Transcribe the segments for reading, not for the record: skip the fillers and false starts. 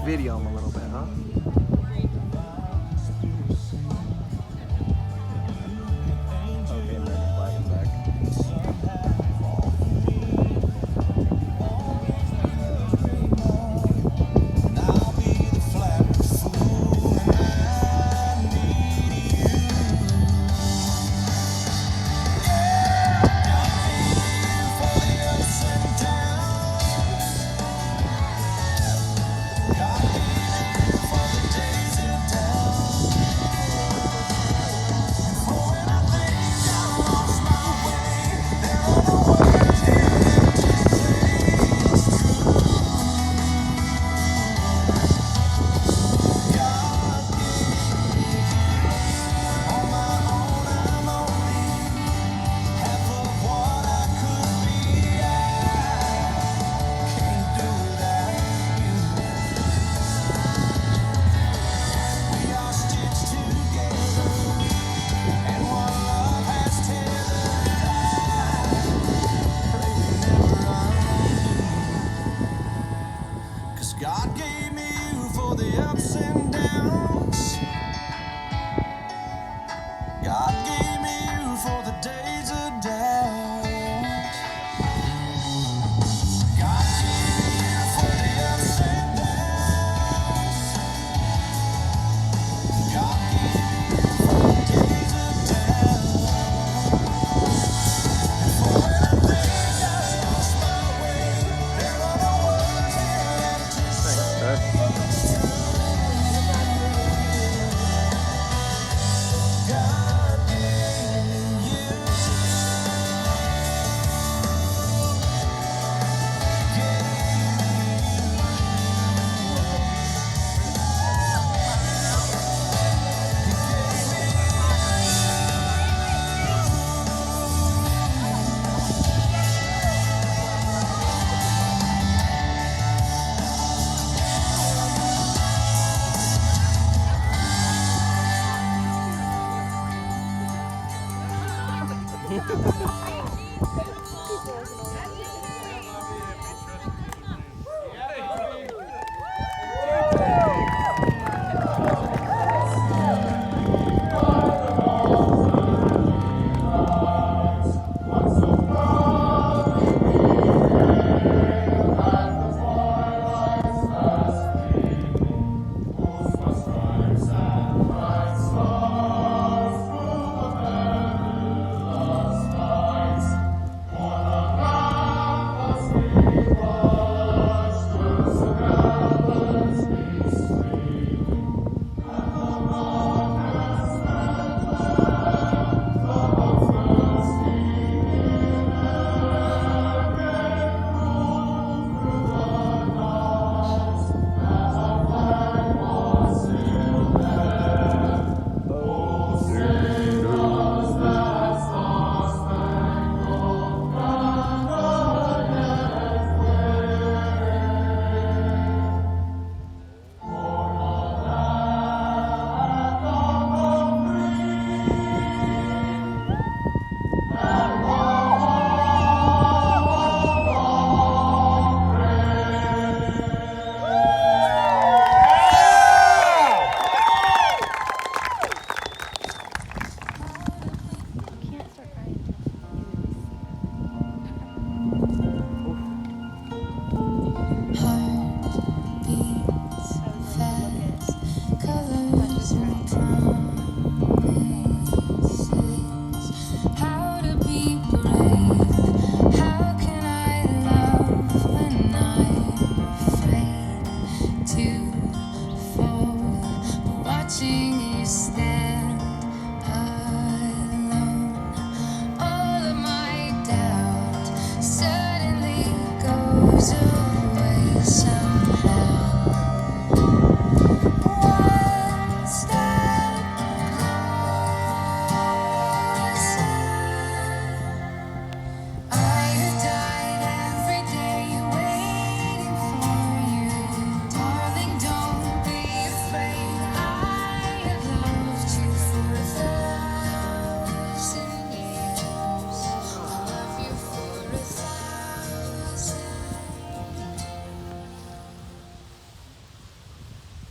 video him a little bit, huh? Okay, American flag is back. God gave me you for the ups and downs. God gave me you for the days of doubt. God gave me you for the ups and downs. God gave me you for the days of doubt. And for when I think I lost my way, there are no words left to say.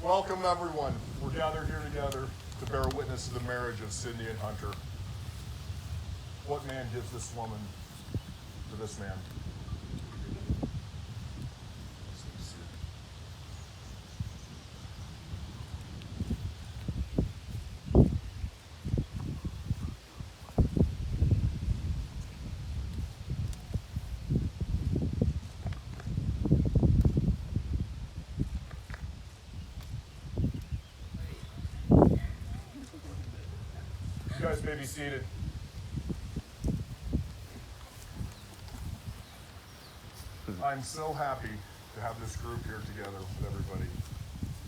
Welcome, everyone. We're gathered here together to bear witness to the marriage of Sydney and Hunter. What man gives this woman to this man? You guys may be seated. I'm so happy to have this group here together with everybody.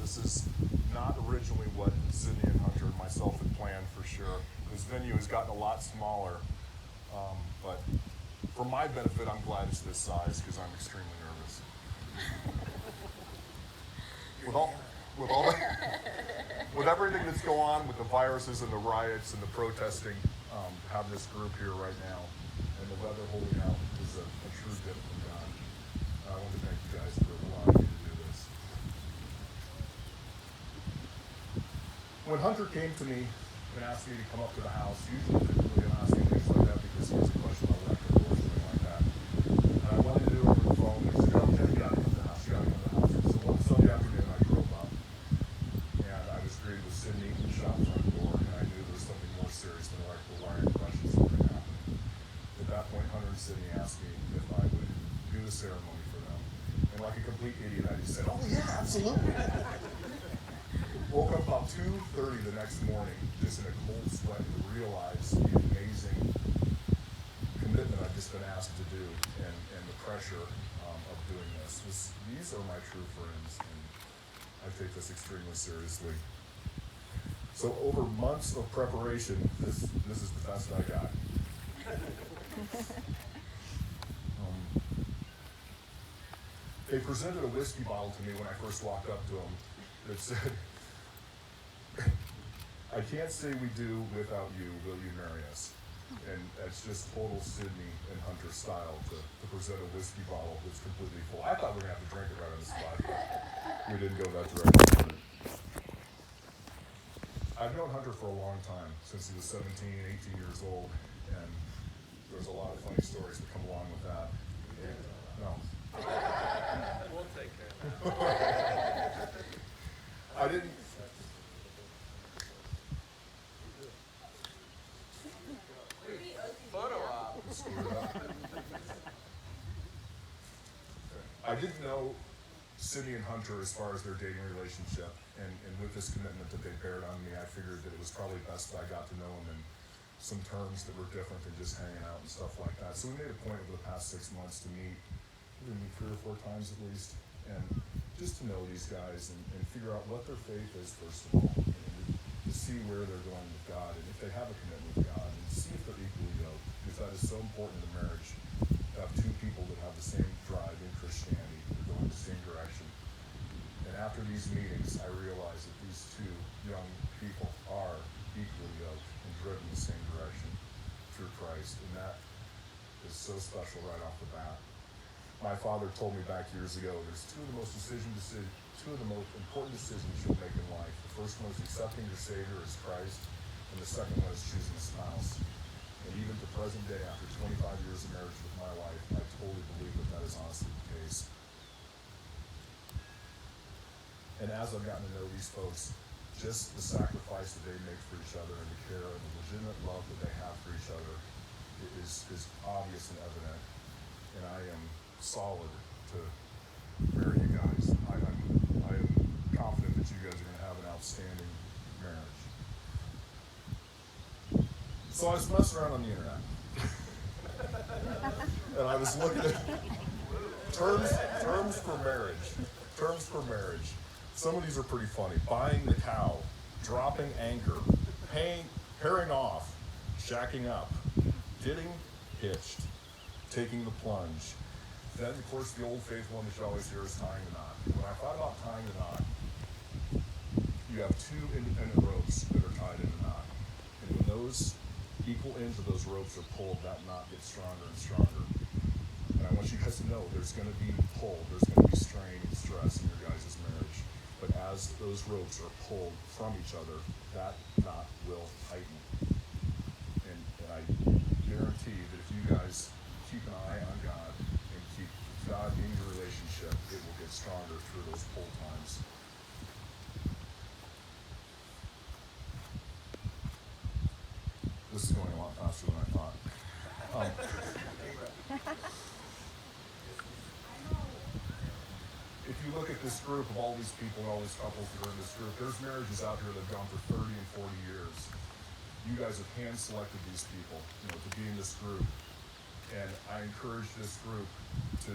This is not originally what Sydney and Hunter and myself had planned for sure. This venue has gotten a lot smaller, but for my benefit, I'm glad it's this size because I'm extremely nervous. With everything that's going on with the viruses and the riots and the protesting, to have this group here right now and the weather holding out is a true gift from God. I want to thank you guys for allowing me to do this. When Hunter came to me and asked me to come up to the house, usually typically I'm asking things like that because he has a question on record or something like that. And I wanted to do it over the phone. He said, "Oh, Tim, you gotta come to the house. You gotta come to the house." So one Sunday afternoon, I drove up and I was greeted with Sydney in the shop front door, and I knew there was something more serious than like the wiring questions that were happening. At that point, Hunter and Sydney asked me if I would do the ceremony for them. And like a complete idiot, I just said, "Oh yeah, absolutely." Woke up about 2:30 the next morning, just in a cold sweat, to realize the amazing commitment I've just been asked to do and the pressure of doing this. These are my true friends, and I take this extremely seriously. So over months of preparation, this is the best I got. They presented a whiskey bottle to me when I first walked up to them that said, "I can't say we do without you, will you marry us?" And that's just total Sydney and Hunter style to present a whiskey bottle that's completely full. I thought we were going to have to drink it right on the spot, but we didn't go that direction. I've known Hunter for a long time, since he was 17, 18 years old, and there's a lot of funny stories that come along with that. And, no. We'll take care of that. I didn't. Photo op. I didn't know Sydney and Hunter as far as their dating relationship, and with this commitment that they bared on me, I figured that it was probably best that I got to know them in some terms that were different than just hanging out and stuff like that. So we made a point over the past 6 months to meet, we meet 3 or 4 times at least, and just to know these guys and figure out what their faith is first of all, and to see where they're going with God, and if they have a commitment with God, and see if they're equally yoked, because that is so important in marriage, to have 2 people that have the same drive in Christianity, that are going the same direction. And after these meetings, I realized that these 2 young people are equally yoked and driven in the same direction through Christ, and that is so special right off the bat. My father told me back years ago, there's 2 of the most important decisions you'll make in life. The first one is accepting your Savior as Christ, and the second one is choosing a spouse. And even to present day, after 25 years of marriage with my wife, I totally believe that is honestly the case. And as I've gotten to know these folks, just the sacrifice that they make for each other and the care and the legitimate love that they have for each other is obvious and evident. And I am solid to marry you guys. I am confident that you guys are going to have an outstanding marriage. So I was messing around on the internet. And I was looking at terms for marriage. Terms for marriage. Some of these are pretty funny. Buying the cow, dropping anchor, pairing off, shacking up, getting hitched, taking the plunge. Then, of course, the old faithful one that you always hear is tying the knot. When I thought about tying the knot, you have 2 independent ropes that are tied in a knot. And when those equal ends of those ropes are pulled, that knot gets stronger and stronger. And I want you guys to know there's going to be pull, there's going to be strain and stress in your guys' marriage. But as as those ropes are pulled from each other, that knot will tighten. And I guarantee that if you guys keep an eye on God and keep God in your relationship, it will get stronger through those pull times. This is going a lot faster than I thought. If you look at this group of all these people and all these couples that are in this group, there's marriages out here that have gone for 30 and 40 years. You guys have hand-selected these people, to be in this group. And I encourage this group to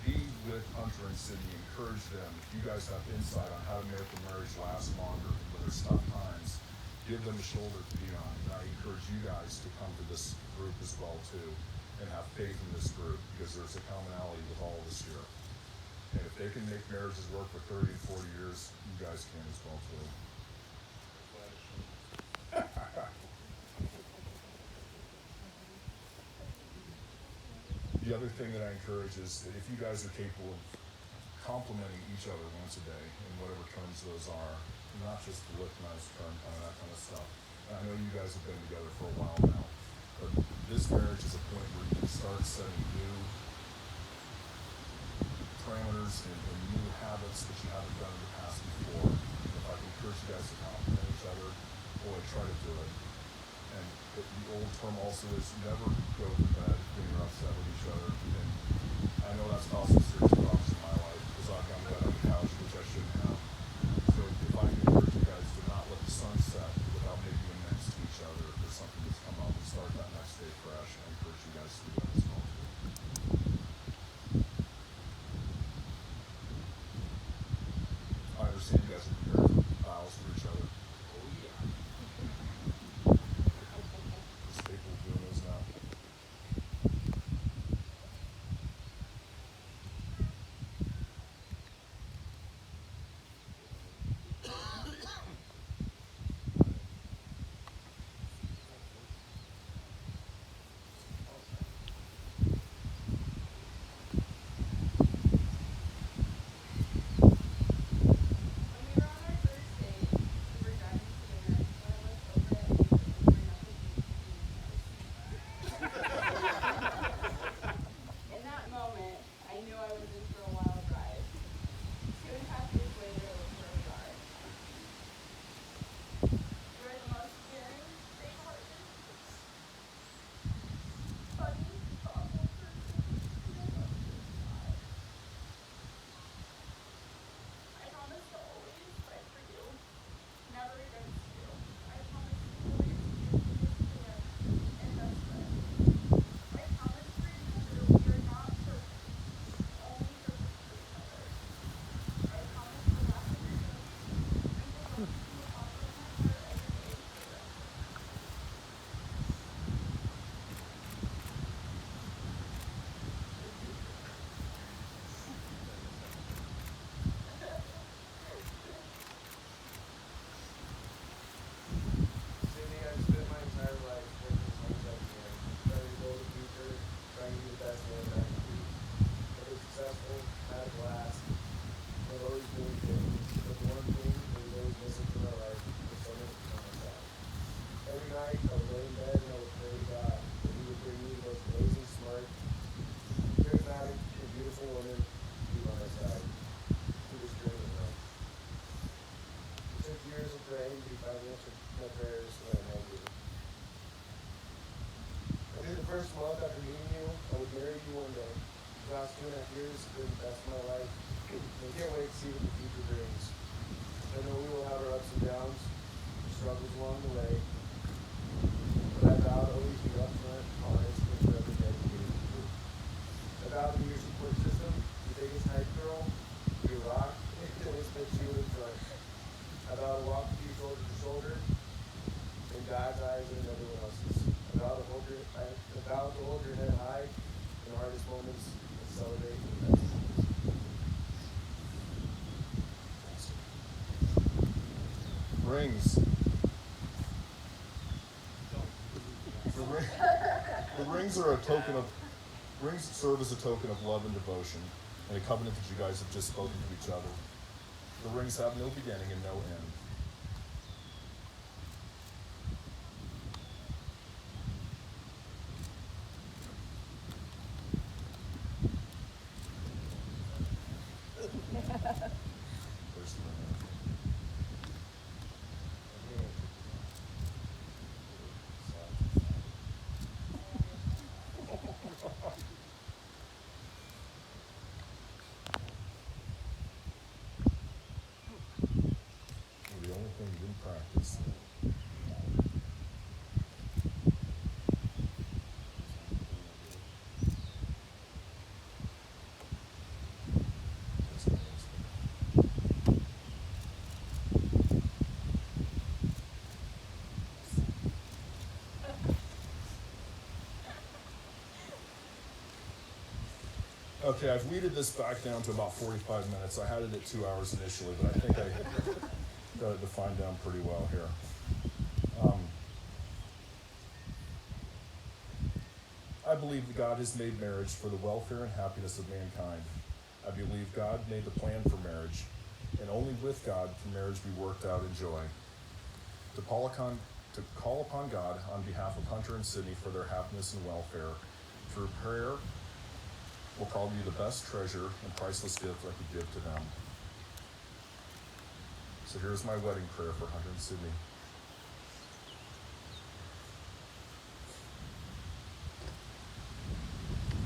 be with Hunter and Sydney, encourage them. If you guys have insight on how to make a marriage last longer when there's tough times, give them a shoulder to be on. And I encourage you guys to come to this group as well too, and have faith in this group, because there's a commonality with all of us here. And if they can make marriages work for 30 and 40 years, you guys can as well too. The other thing that I encourage is that if you guys are capable of complimenting each other once a day, in whatever terms those are, not just the look nice term, kind of that kind of stuff. And I know you guys have been together for a while now, but this marriage is a point where you can start setting new parameters and new habits that you haven't done in the past before. And if I can encourage you guys to compliment each other, boy, try to do it. And the old term also is never go to bed when you're upset with each other. And I know that's caused some serious problems in my life, because I've gone to bed on the couch, which I shouldn't have. So if I can encourage you guys to not let the sun set without making amends to each other if there's something that's come up, and start that next day fresh, I encourage you guys to do that as well too. I understand you guys are prepared for vows for each other. Oh, yeah. Is people doing those now? When we were on our first date, we were driving to dinner, and I looked over at you and I In that moment, I knew I was in for a wild ride. 2.5 years later, it was for a car. You are the most caring, big-hearted, funny, thoughtful person, and I love you inside. I promise to always fight for you, never against you. I promise to always be your biggest fan and best friend. I promise for each other we are not perfect, only perfect for each other. I promise to laugh at your jokes and to love you from the bottom of my heart every day forever. Sydney, I've spent my entire life working as hard as I can, trying to build a future, trying to be the best man that I can be. I've been successful, had a blast, I've always been good. But the one thing that was always missing from my life was someone to come on my side. Every night I would lay in bed and I would pray to God that He would bring me the most amazing, smart, charismatic, and beautiful woman to be by my side through this journey of life. It took years of praying, but He finally answered my prayers when I met you. I knew the first month after meeting you, I would marry you one day. The last 2.5 years have been the best of my life. I can't wait to see what the future brings. I know we will have our ups and downs, struggles along the way. But I vow to always be upfront, honest, and forever dedicated to you. I vow to be your support system, your biggest hype girl, your rock, and always put you in front. I vow to walk with you shoulder to shoulder, in God's eyes and everyone else's. I vow to hold your head high in the hardest moments and celebrate the best times. Rings. The rings are a token of, rings serve as a token of love and devotion, and a covenant that you guys have just spoken to each other. The rings have no beginning and no end. There's the ring. The only thing you didn't practice. Okay, I've weeded this back down to about 45 minutes. I had it at 2 hours initially, but I think I got it defined down pretty well here. I believe that God has made marriage for the welfare and happiness of mankind. I believe God made the plan for marriage, and only with God can marriage be worked out in joy. To call upon God on behalf of Hunter and Sydney for their happiness and welfare through prayer will probably be the best treasure and priceless gift I could give to them. So here's my wedding prayer for Hunter and Sydney.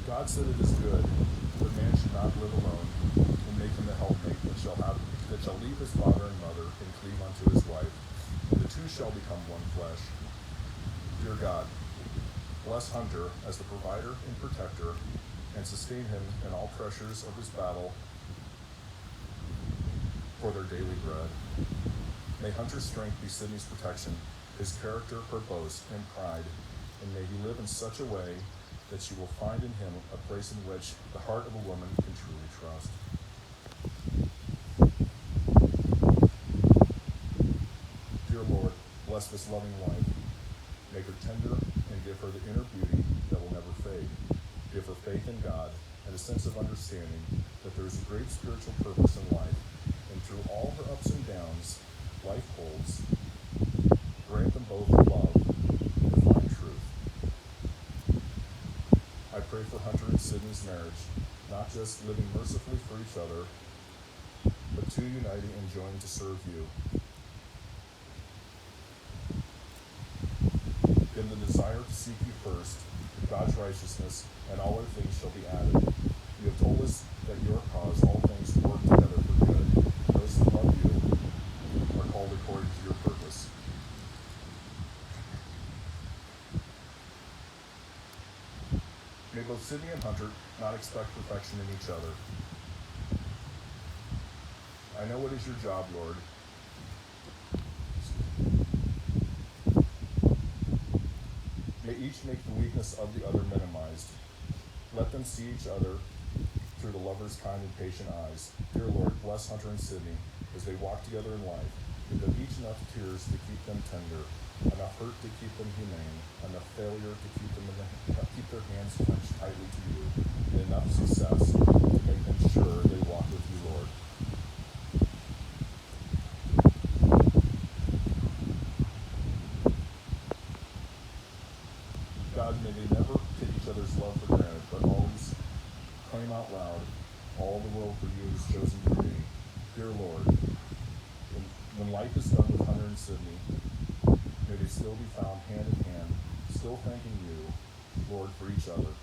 God said it is good that man should not live alone, and make him a helpmate that shall leave his father and mother and cleave unto his wife, and the two shall become one flesh. Dear God, bless Hunter as the provider and protector, and sustain him in all pressures of his battle for their daily bread. May Hunter's strength be Sydney's protection, his character her boast and pride, and may he live in such a way that she will find in him a place in which the heart of a woman can truly trust. Dear Lord, bless this loving wife. Make her tender and give her the inner beauty that will never fade. Give her faith in God and a sense of understanding that there is a great spiritual purpose in life, and through all her ups and downs life holds, grant them both love and divine truth. I pray for Hunter and Sydney's marriage, not just living mercifully for each other, but two uniting and joining to serve you. In the desire to seek you first, God's righteousness, and all other things shall be added. You have told us that your cause all things to work together for good. Those who love you are called according to your purpose. May both Sydney and Hunter not expect perfection in each other. I know it is your job, Lord. May each make the weakness of the other minimized. Let them see each other through the lover's kind and patient eyes. Dear Lord, bless Hunter and Sydney as they walk together in life. Give them each enough tears to keep them tender, enough hurt to keep them humane, enough failure to keep their hands clenched tightly to you, and enough success to make them sure they walk with you, Lord. God, may they never take each other's love for granted, but always claim out loud all the world for you has chosen for me. Dear Lord, when life is done with Hunter and Sydney, may they still be found hand in hand, still thanking you, Lord, for each other.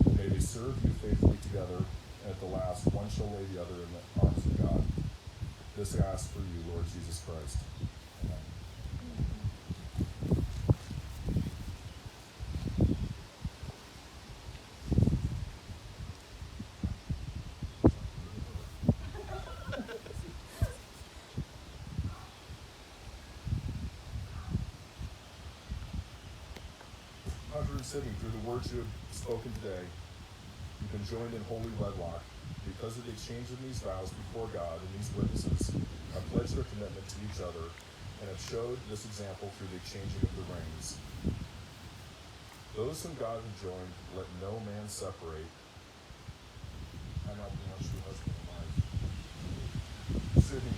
And may they serve you faithfully together, and at the last, one shall lay the other in the arms of God. This I ask for you, Lord Jesus Christ. Amen. Hunter and Sydney, through the words you have spoken today, you've been joined in holy wedlock. Because of the exchange of these vows before God and these witnesses, have pledged their commitment to each other and have showed this example through the exchanging of the rings. Those whom God has joined, let no man separate. I now pronounce you husband and wife. Sydney,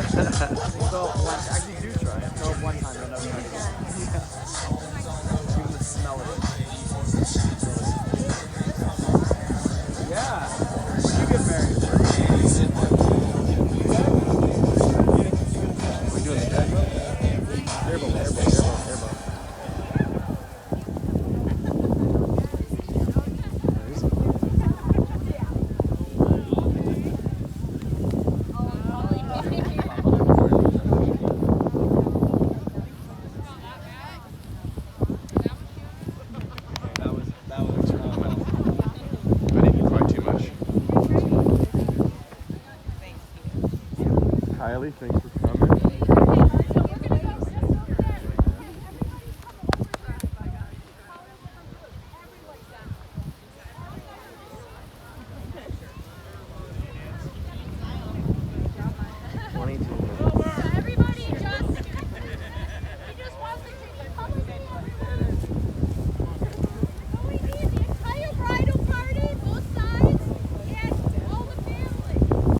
So, actually, do try it. Throw up one time, you'll never try it again. Even the smell of it. Yeah. When you get married. What are you doing the deck? Airboat. That was I didn't cry too much. Kylie, thanks for